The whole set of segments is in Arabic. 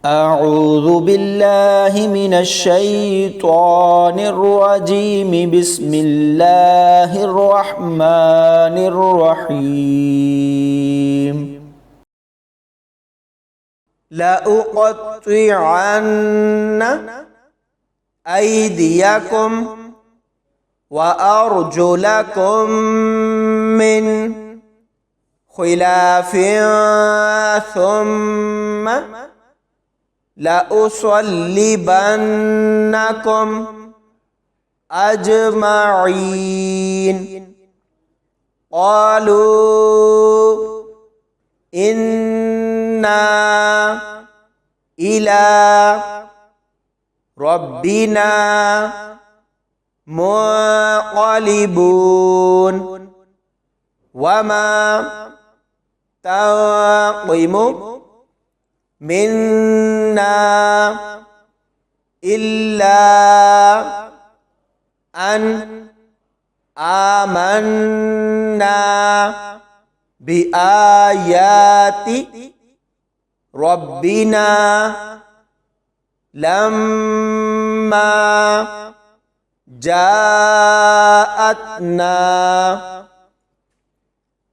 أعوذ بالله من الشيطان الرجيم بسم الله الرحمن الرحيم لأقطعن أيديكم وأرجلكم من خلاف ثم لأصلبنكم أجمعين قالوا إنا إلى ربنا منقلبون وما تنقم منا إلا أن آمنا بآيات ربنا لما جاءتنا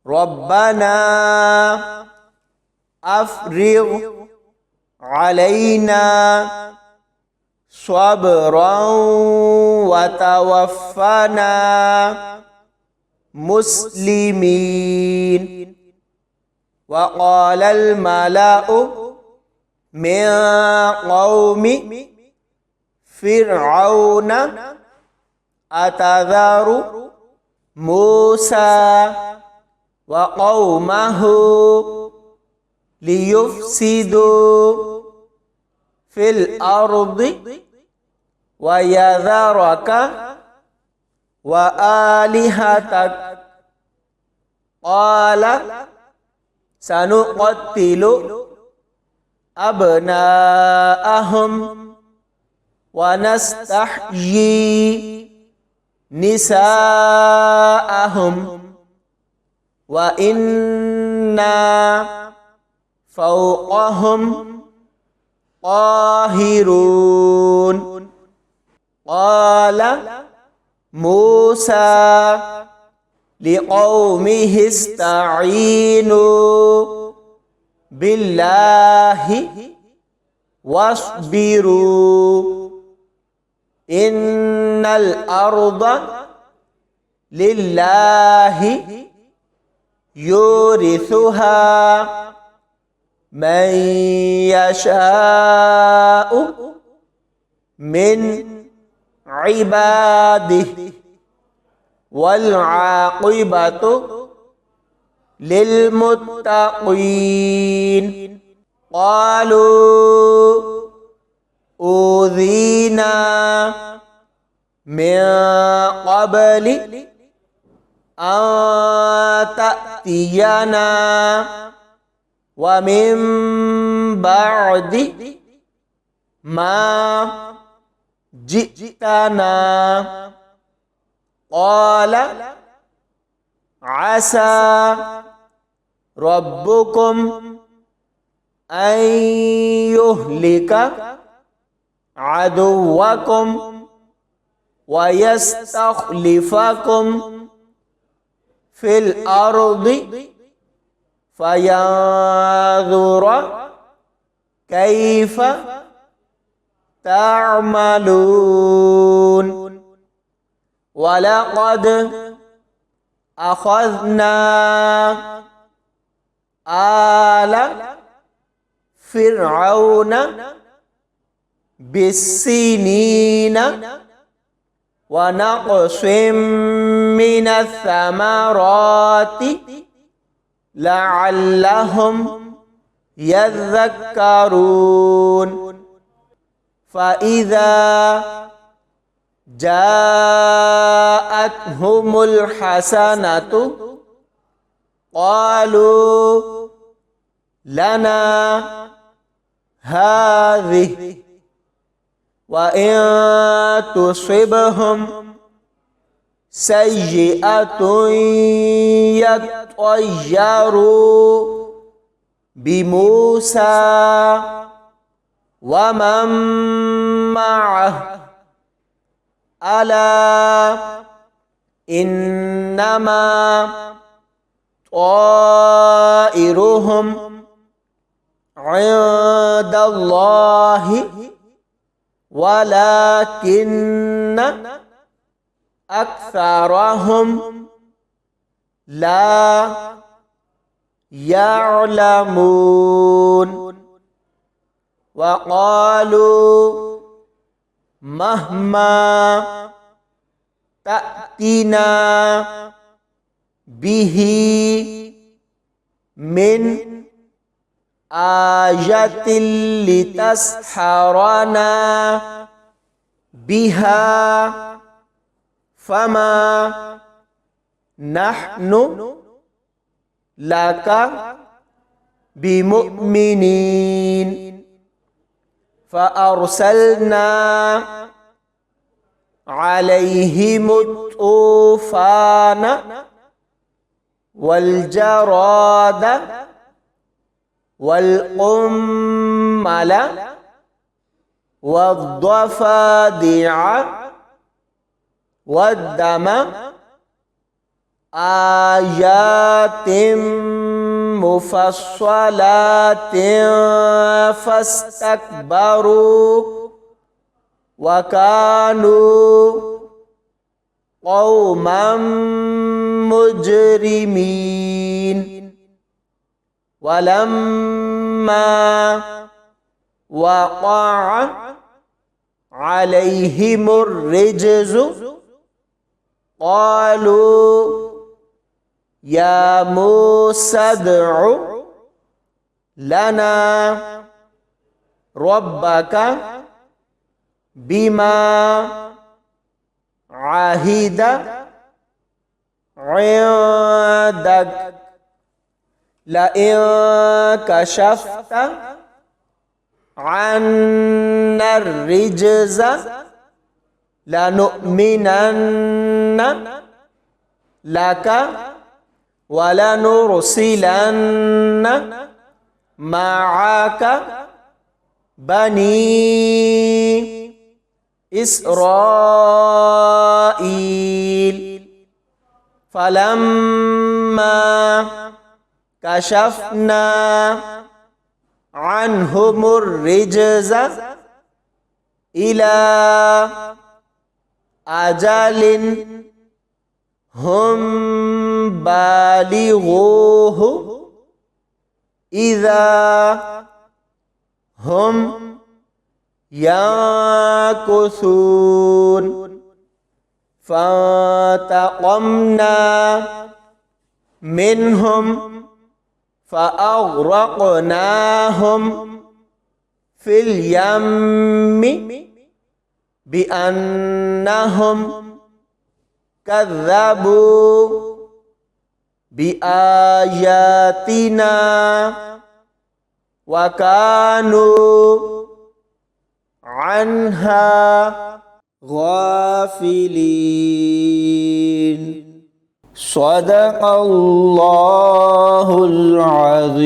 ربنا أفرغ علينا صبرا وتوفنا مسلمين وقال الملأ من قوم فرعون أتذر موسى وقومه ليفسدوا في الأرض ويذرك وآلهتك قال سنقتل أبناءهم ونستحيي نساءهم وإنا فوقهم قاهرون قال موسى لقومه استعينوا بالله واصبروا إن الأرض لله يورثها من يشاء من عباده والعاقبة للمتقين قالوا أوذينا من قبل أن تأتينا ومن بعد ما جئتنا قال عسى ربكم أن يهلك عدوكم ويستخلفكم في الأرض فينظر كيف تعملون ولقد أخذنا آل فرعون بالسنين ونقص من الثمرات لعلهم يذكرون فإذا جاءتهم الحسنة قالوا لنا هذه وإن تصبهم سيئة يطيروا بموسى ومن معه ألا إنما طائرهم عند الله ولكن أكثرهم لا يعلمون وقالوا مهما تأتنا به من آية لتسحرنا بها فما نحن لك بمؤمنين فأرسلنا عليهم الطوفان والجراد والقمل والضفادع والدم آيات مفصلات فاستكبروا وكانوا قوما مجرمين ولما وقع عليهم الرجز قالوا يا موسى ادع لنا ربك بما عهد عندك لئن كشفت عنا الرجز لنؤمنن لك ولنرسلن معك بني إسرائيل فلما كشفنا عنهم الرجز إلى أجل هم بالغوه إذا هم ينكثون فانتقمنا منهم فأغرقناهم في اليم بأنهم كذبوا بآياتنا وكانوا عنها غافلين صدق الله العظيم.